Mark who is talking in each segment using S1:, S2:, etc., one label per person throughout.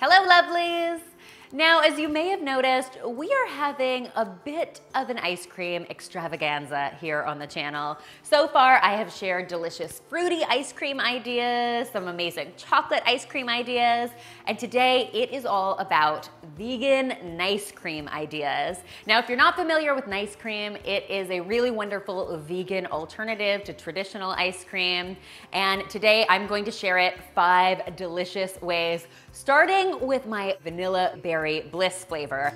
S1: Hello, lovelies! Now, as you may have noticed, we are having a bit of an ice cream extravaganza here on the channel. So far, I have shared delicious fruity ice cream ideas, some amazing chocolate ice cream ideas, and today it is all about vegan nice cream ideas. Now, if you're not familiar with nice cream, it is a really wonderful vegan alternative to traditional ice cream, and today I'm going to share it 5 delicious ways, starting with my vanilla berry bliss flavor.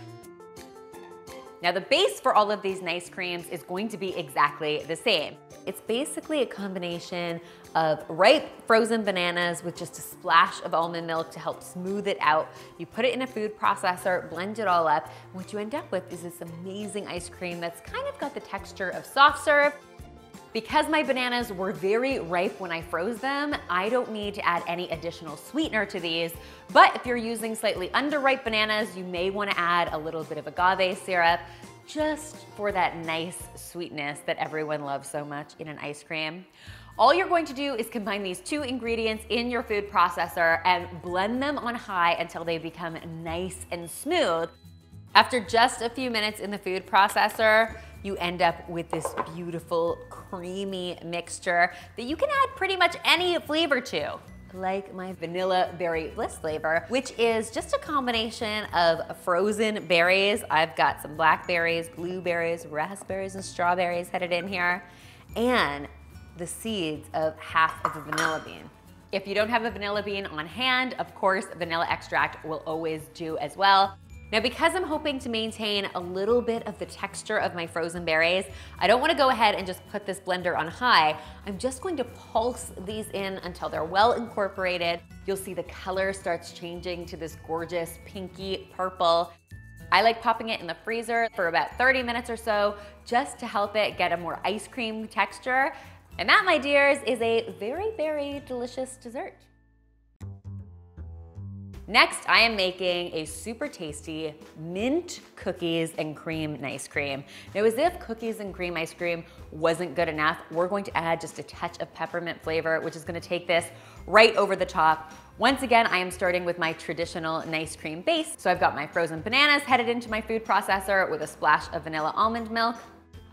S1: Now, the base for all of these nice creams is going to be exactly the same. It's basically a combination of ripe frozen bananas with just a splash of almond milk to help smooth it out. You put it in a food processor, blend it all up, and what you end up with is this amazing ice cream that's kind of got the texture of soft serve. Because my bananas were very ripe when I froze them, I don't need to add any additional sweetener to these. But if you're using slightly underripe bananas, you may want to add a little bit of agave syrup just for that nice sweetness that everyone loves so much in an ice cream. All you're going to do is combine these 2 ingredients in your food processor and blend them on high until they become nice and smooth. After just a few minutes in the food processor, you end up with this beautiful, creamy mixture that you can add pretty much any flavor to, like my vanilla berry bliss flavor, which is just a combination of frozen berries. I've got some blackberries, blueberries, raspberries, and strawberries headed in here, and the seeds of half of a vanilla bean. If you don't have a vanilla bean on hand, of course, vanilla extract will always do as well. Now, because I'm hoping to maintain a little bit of the texture of my frozen berries, I don't want to go ahead and just put this blender on high. I'm just going to pulse these in until they're well incorporated. You'll see the color starts changing to this gorgeous pinky purple. I like popping it in the freezer for about 30 minutes or so just to help it get a more ice cream texture. And that, my dears, is a very, very delicious dessert. Next, I am making a super tasty mint cookies and cream ice cream. Now, as if cookies and cream ice cream wasn't good enough, we're going to add just a touch of peppermint flavor, which is gonna take this right over the top. Once again, I am starting with my traditional nice cream base. So I've got my frozen bananas headed into my food processor with a splash of vanilla almond milk.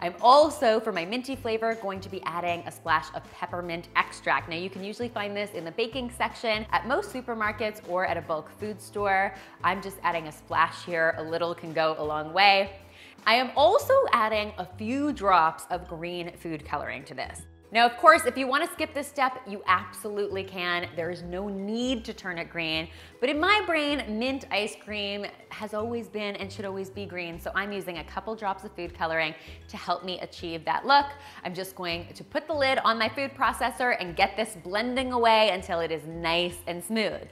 S1: I'm also, for my minty flavor, going to be adding a splash of peppermint extract. Now, you can usually find this in the baking section at most supermarkets or at a bulk food store. I'm just adding a splash here. A little can go a long way. I am also adding a few drops of green food coloring to this. Now, of course, if you want to skip this step, you absolutely can. There is no need to turn it green. But in my brain, mint ice cream has always been and should always be green. So I'm using a couple drops of food coloring to help me achieve that look. I'm just going to put the lid on my food processor and get this blending away until it is nice and smooth.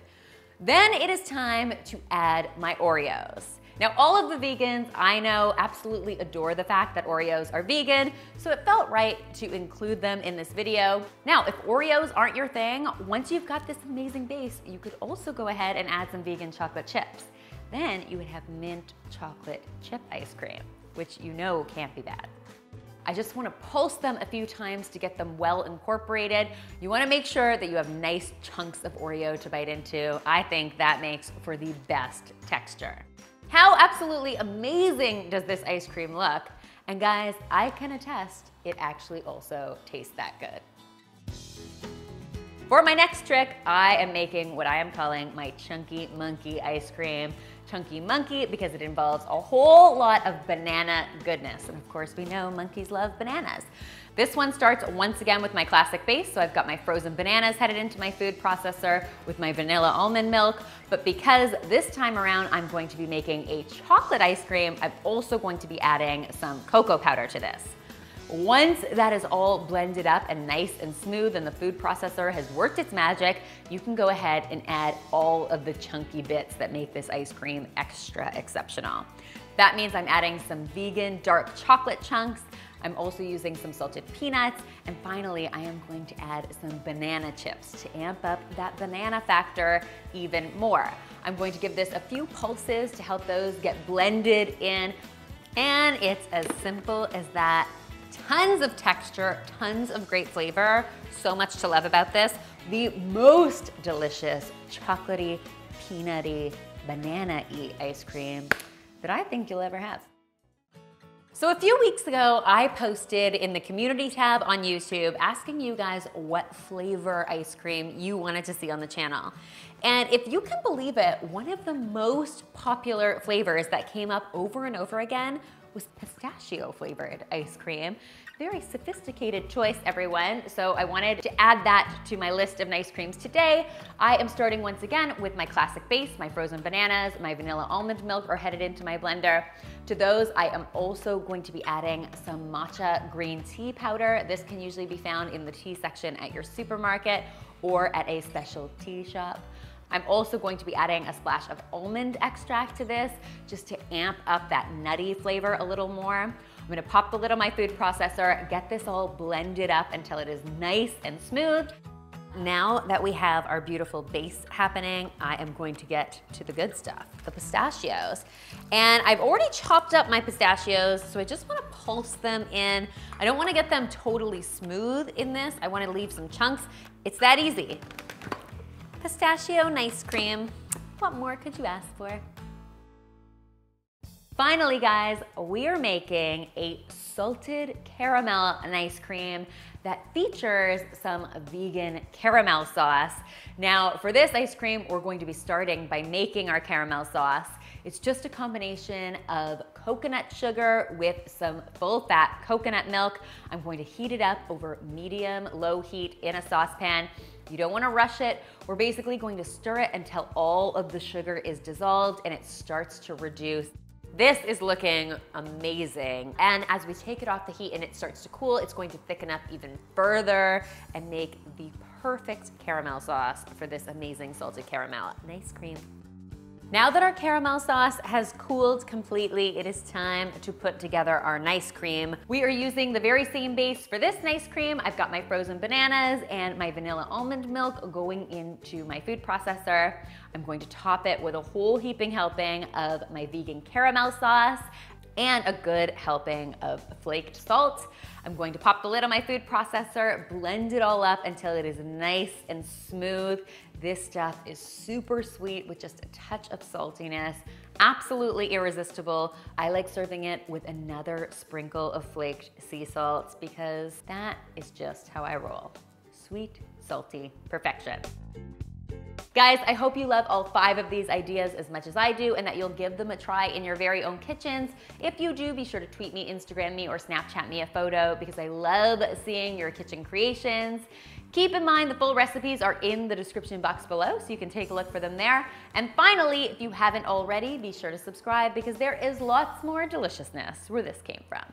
S1: Then it is time to add my Oreos. Now, all of the vegans I know absolutely adore the fact that Oreos are vegan, so it felt right to include them in this video. Now, if Oreos aren't your thing, once you've got this amazing base, you could also go ahead and add some vegan chocolate chips. Then you would have mint chocolate chip ice cream, which you know can't be bad. I just want to pulse them a few times to get them well incorporated. You want to make sure that you have nice chunks of Oreo to bite into. I think that makes for the best texture. How absolutely amazing does this ice cream look? And guys, I can attest, it actually also tastes that good. For my next trick, I am making what I am calling my Chunky Monkey ice cream. Chunky Monkey because it involves a whole lot of banana goodness. And of course, we know monkeys love bananas. This one starts once again with my classic base. So I've got my frozen bananas headed into my food processor with my vanilla almond milk. But because this time around I'm going to be making a chocolate ice cream, I'm also going to be adding some cocoa powder to this. Once that is all blended up and nice and smooth and the food processor has worked its magic, you can go ahead and add all of the chunky bits that make this ice cream extra exceptional. That means I'm adding some vegan dark chocolate chunks. I'm also using some salted peanuts, and finally I am going to add some banana chips to amp up that banana factor even more. I'm going to give this a few pulses to help those get blended in, and it's as simple as that. Tons of texture, tons of great flavor, so much to love about this. The most delicious chocolatey, peanutty banana-y ice cream that I think you'll ever have. So a few weeks ago, I posted in the community tab on YouTube asking you guys what flavor ice cream you wanted to see on the channel. And if you can believe it, one of the most popular flavors that came up over and over again was pistachio flavored ice cream. Very sophisticated choice, everyone. So I wanted to add that to my list of nice creams today. I am starting once again with my classic base, my frozen bananas, my vanilla almond milk are headed into my blender. To those, I am also going to be adding some matcha green tea powder. This can usually be found in the tea section at your supermarket or at a special tea shop. I'm also going to be adding a splash of almond extract to this just to amp up that nutty flavor a little more. I'm gonna pop the lid on my food processor, get this all blended up until it is nice and smooth. Now that we have our beautiful base happening, I am going to get to the good stuff, the pistachios. And I've already chopped up my pistachios, so I just wanna pulse them in. I don't wanna get them totally smooth in this. I wanna leave some chunks. It's that easy. Pistachio nice cream. What more could you ask for? Finally, guys, we are making a salted caramel ice cream that features some vegan caramel sauce. Now, for this ice cream, we're going to be starting by making our caramel sauce. It's just a combination of coconut sugar with some full-fat coconut milk. I'm going to heat it up over medium-low heat in a saucepan. You don't want to rush it. We're basically going to stir it until all of the sugar is dissolved and it starts to reduce. This is looking amazing. And as we take it off the heat and it starts to cool, it's going to thicken up even further and make the perfect caramel sauce for this amazing salted caramel ice cream. Now that our caramel sauce has cooled completely, it is time to put together our nice cream. We are using the very same base for this nice cream. I've got my frozen bananas and my vanilla almond milk going into my food processor. I'm going to top it with a whole heaping helping of my vegan caramel sauce and a good helping of flaked salt. I'm going to pop the lid on my food processor, blend it all up until it is nice and smooth. This stuff is super sweet with just a touch of saltiness. Absolutely irresistible. I like serving it with another sprinkle of flaked sea salt because that is just how I roll. Sweet, salty perfection. Guys, I hope you love all 5 of these ideas as much as I do and that you'll give them a try in your very own kitchens. If you do, be sure to tweet me, Instagram me, or Snapchat me a photo because I love seeing your kitchen creations. Keep in mind the full recipes are in the description box below, so you can take a look for them there. And finally, if you haven't already, be sure to subscribe because there is lots more deliciousness where this came from.